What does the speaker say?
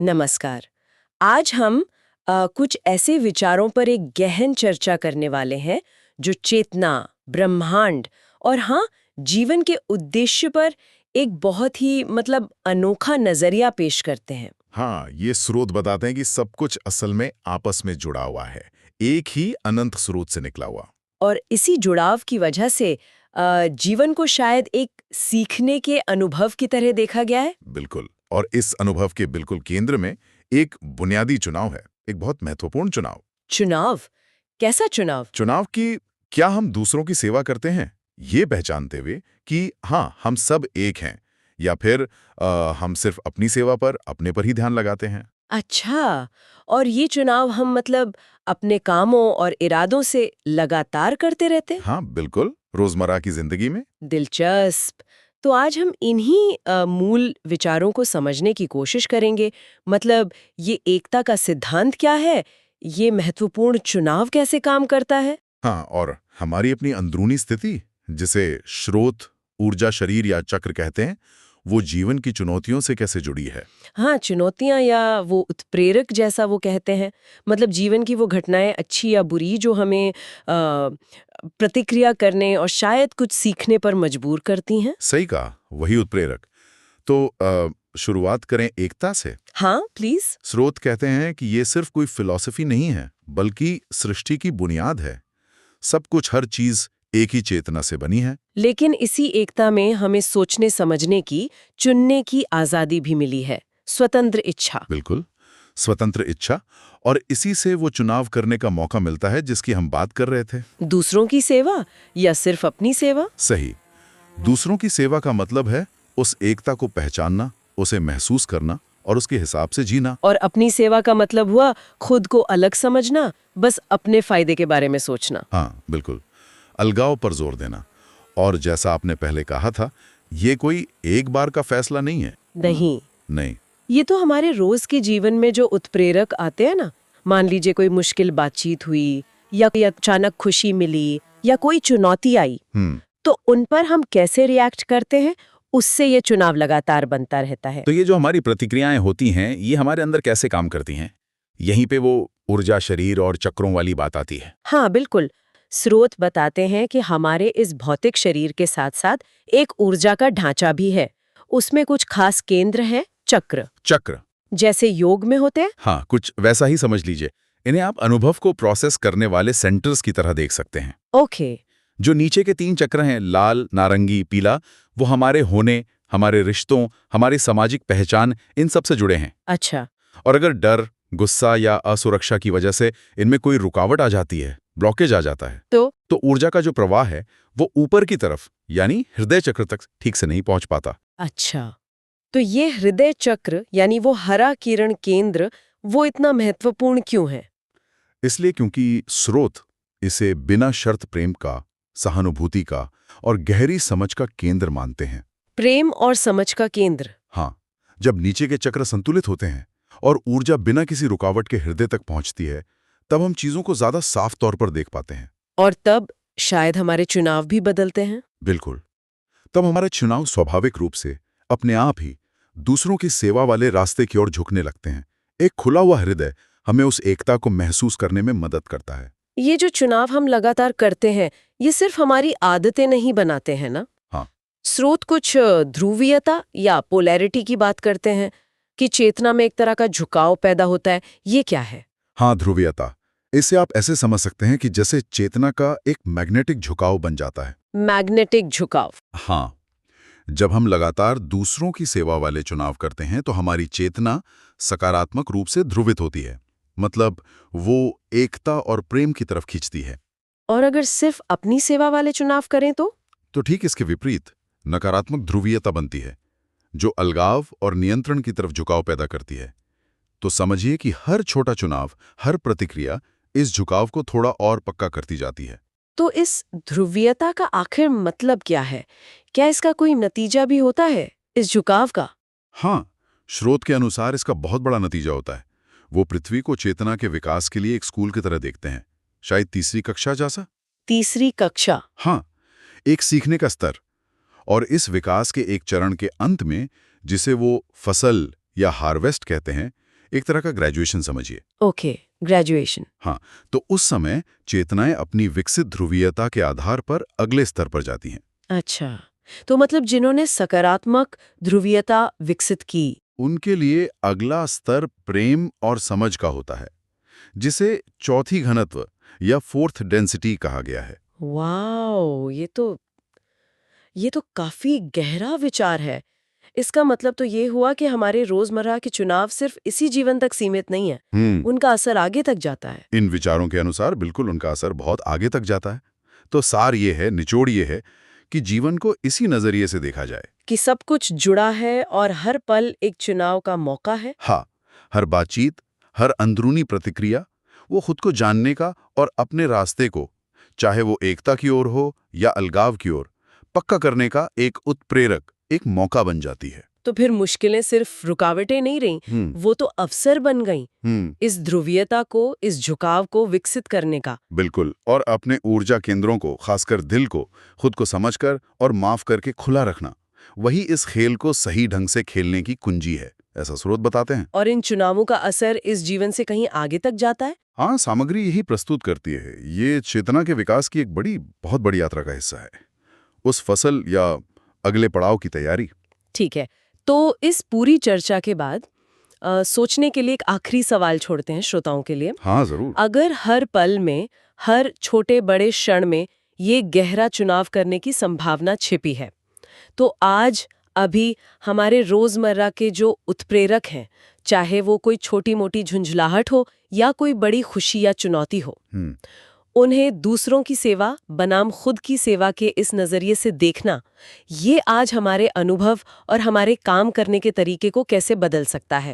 नमस्कार। आज हम कुछ ऐसे विचारों पर एक गहन चर्चा करने वाले हैं जो चेतना, ब्रह्मांड और हाँ, जीवन के उद्देश्य पर एक बहुत ही अनोखा नजरिया पेश करते हैं। हाँ, ये स्रोत बताते हैं कि सब कुछ असल में आपस में जुड़ा हुआ है, एक ही अनंत स्रोत से निकला हुआ। और इसी जुड़ाव की वजह से जीवन को शायद एक सीखने के अनुभव की तरह देखा गया है। बिल्कुल। और इस अनुभव के बिल्कुल केंद्र में एक बुनियादी चुनाव है, एक बहुत महत्वपूर्ण चुनाव। चुनाव? कैसा चुनाव? चुनाव कि क्या हम दूसरों की सेवा करते हैं, ये पहचानते हुए कि हाँ, हम सब एक हैं, या फिर हम सिर्फ अपनी सेवा पर, अपने पर ही ध्यान लगाते हैं। अच्छा, और ये चुनाव हम अपने कामों और इरादों से लगातार करते रहते हैं? हाँ, बिल्कुल, रोजमर्रा की जिंदगी में। दिलचस्प। तो आज हम इन्हीं मूल विचारों को समझने की कोशिश करेंगे। ये एकता का सिद्धांत क्या है? ये महत्वपूर्ण चुनाव कैसे काम करता है? हाँ, और हमारी अपनी अंदरूनी स्थिति, जिसे स्रोत, ऊर्जा शरीर या चक्र कहते हैं, वो जीवन की चुनौतियों से कैसे जुड़ी है। हाँ, चुनौतियाँ या वो उत्प्रेरक जैसा वो कहते हैं। जीवन की वो घटनाएँ अच्छी या बुरी जो हमें प्रतिक्रिया करने और शायद कुछ सीखने पर मजबूर करती हैं। सही कहा, वही उत्प्रेरक। तो शुरुआत करें एकता से। हाँ, प्लीज़। स्रोत कहते हैं कि ये सिर्फ कोई फिलॉसफी नहीं है, बल्कि सृष्टि की बुनियाद है। सब कुछ, हर चीज एक ही चेतना से बनी है। लेकिन इसी एकता में हमें सोचने समझने की, चुनने की आज़ादी भी मिली है। स्वतंत्र इच्छा। बिल्कुल, स्वतंत्र इच्छा। और इसी से वो चुनाव करने का मौका मिलता है जिसकी हम बात कर रहे थे। दूसरों की सेवा या सिर्फ अपनी सेवा? सही। दूसरों की सेवा का मतलब है उस एकता को पहचानना, उसे महसूस करना और उसके हिसाब से जीना। और अपनी सेवा का मतलब हुआ खुद को अलग समझना, बस अपने फायदे के बारे में सोचना। हाँ, बिल्कुल, अलगाव पर जोर देना। और जैसा आपने पहले कहा था, ये कोई एक बार का फैसला नहीं है। नहीं, नहीं। ये तो हमारे रोज के जीवन में जो उत्प्रेरक आते हैं ना, मान लीजिए कोई मुश्किल बातचीत हुई या कोई अचानक खुशी मिली या कोई चुनौती आई, तो उन पर हम कैसे रिएक्ट करते हैं, उससे ये चुनाव लगातार बनता रहता है। तो ये जो हमारी प्रतिक्रियाएं होती हैं, ये हमारे अंदर कैसे काम करती हैं? यहीं पे वो ऊर्जा शरीर और चक्रों वाली बात आती है। हाँ, बिल्कुल। स्रोत बताते हैं कि हमारे इस भौतिक शरीर के साथ साथ एक ऊर्जा का ढांचा भी है। उसमें कुछ खास केंद्र हैं, चक्र। चक्र। जैसे योग में होते हैं। हाँ, कुछ वैसा ही समझ लीजिए। इन्हें आप अनुभव को प्रोसेस करने वाले सेंटर्स की तरह देख सकते हैं। ओके। जो नीचे के 3 चक्र हैं, लाल, नारंगी, पीला, वो हमारे होने, हमारे रिश्तों, हमारी सामाजिक पहचान, इन सब से जुड़े हैं। अच्छा। और अगर डर, गुस्सा या असुरक्षा की वजह से इनमें कोई रुकावट आ जाती है, ब्लॉकेज आ जाता है, तो ऊर्जा का जो प्रवाह है वो ऊपर की तरफ यानी हृदय चक्र तक ठीक से नहीं पहुंच पाता। अच्छा, तो ये हृदय चक्र यानी वो हरा किरण केंद्र, वो इतना महत्वपूर्ण क्यों है? इसलिए क्योंकि स्रोत इसे बिना शर्त प्रेम का, सहानुभूति का और गहरी समझ का केंद्र मानते हैं। प्रेम और समझ का केंद्र। हाँ, जब नीचे के चक्र संतुलित होते हैं और ऊर्जा बिना किसी रुकावट के हृदय तक पहुंचती है, तब हम चीजों को ज्यादा साफ तौर पर देख पाते हैं। और तब शायद हमारे चुनाव भी बदलते हैं। बिल्कुल। तब हमारे चुनाव स्वाभाविक रूप से अपने आप ही दूसरों की सेवा वाले रास्ते की ओर झुकने लगते हैं। एक खुला हुआ हृदय हमें उस एकता को महसूस करने में मदद करता है। ये जो चुनाव हम लगातार करते हैं, ये सिर्फ हमारी आदतें नहीं बनाते हैं ना? हाँ। स्रोत कुछ ध्रुवीयता या पोलैरिटी की बात करते हैं कि चेतना में एक तरह का झुकाव पैदा होता है। ये क्या है? हाँ, ध्रुवीयता। इसे आप ऐसे समझ सकते हैं कि जैसे चेतना का एक मैग्नेटिक झुकाव बन जाता है। मैग्नेटिक झुकाव। हाँ, जब हम लगातार दूसरों की सेवा वाले चुनाव करते हैं तो हमारी चेतना सकारात्मक रूप से ध्रुवित होती है। मतलब वो एकता और प्रेम की तरफ खींचती है। और अगर सिर्फ अपनी सेवा वाले चुनाव करें तो ठीक इसके विपरीत नकारात्मक ध्रुवीयता बनती है, जो अलगाव और नियंत्रण की तरफ झुकाव पैदा करती है। तो समझिए कि हर छोटा चुनाव, हर प्रतिक्रिया इस झुकाव को थोड़ा और पक्का करती जाती है। तो इस ध्रुवीयता का आखिर मतलब क्या है? क्या इसका कोई नतीजा भी होता है, इस झुकाव का? हाँ, स्रोत के अनुसार इसका बहुत बड़ा नतीजा होता है। वो पृथ्वी को चेतना के विकास के लिए एक स्कूल की तरह देखते हैं, शायद तीसरी कक्षा जैसा। तीसरी कक्षा? हाँ, एक सीखने का स्तर। और इस विकास के एक चरण के अंत में, जिसे वो फसल या हार्वेस्ट कहते हैं, एक तरह का ग्रेजुएशन समझिए। Okay, graduation. हाँ, तो उस समय चेतनाएं अपनी विकसित ध्रुवीयता के आधार पर अगले स्तर पर जाती हैं। अच्छा, तो मतलब जिन्होंने सकारात्मक ध्रुवीयता विकसित की। उनके लिए अगला स्तर प्रेम और समझ का होता है, जिसे चौथी घनत्व या फोर्थ डेंसिटी कहा गया है। वाओ, ये तो काफी गहरा विचार है। इसका मतलब तो ये हुआ कि हमारे रोजमर्रा के चुनाव सिर्फ इसी जीवन तक सीमित नहीं है, उनका असर आगे तक जाता है। इन विचारों के अनुसार बिल्कुल उनका असर बहुत आगे तक जाता है। तो सार ये है, निचोड़ ये है कि जीवन को इसी नजरिए से देखा जाए कि सब कुछ जुड़ा है और हर पल एक चुनाव का मौका है। हाँ, हर बातचीत, हर अंदरूनी प्रतिक्रिया, वो खुद को जानने का और अपने रास्ते को, चाहे वो एकता की ओर हो या अलगाव की ओर, पक्का करने का एक उत्प्रेरक, एक मौका बन जाती है। तो फिर मुश्किलें सिर्फ रुकावटें नहीं रहीं, वो तो अवसर बन गईं इस ध्रुवीयता को, इस झुकाव को विकसित करने का। बिल्कुल, और अपने ऊर्जा केंद्रों को, खासकर दिल को, खुद को समझकर और माफ करके खुला रखना, वही इस खेल को सही ढंग से खेलने की कुंजी है, ऐसा स्रोत बताते हैं। और इन चुनावों का असर इस जीवन से कहीं आगे तक जाता है? हाँ, सामग्री यही प्रस्तुत करती है। ये चेतना के विकास की एक बहुत बड़ी यात्रा का हिस्सा है। उस फसल या अगले पड़ाव की तैयारी। ठीक है, तो इस पूरी चर्चा के बाद सोचने के लिए एक आखिरी सवाल छोड़ते हैं श्रोताओं के लिए। हाँ, जरूर। अगर हर पल में, हर छोटे बड़े क्षण में ये गहरा चुनाव करने की संभावना छिपी है, तो आज अभी हमारे रोजमर्रा के जो उत्प्रेरक हैं, चाहे वो कोई छोटी मोटी झुंझलाहट हो या कोई बड़ी खुशी या चुनौती हो, उन्हें दूसरों की सेवा बनाम खुद की सेवा के इस नजरिए से देखना, ये आज हमारे अनुभव और हमारे काम करने के तरीके को कैसे बदल सकता है?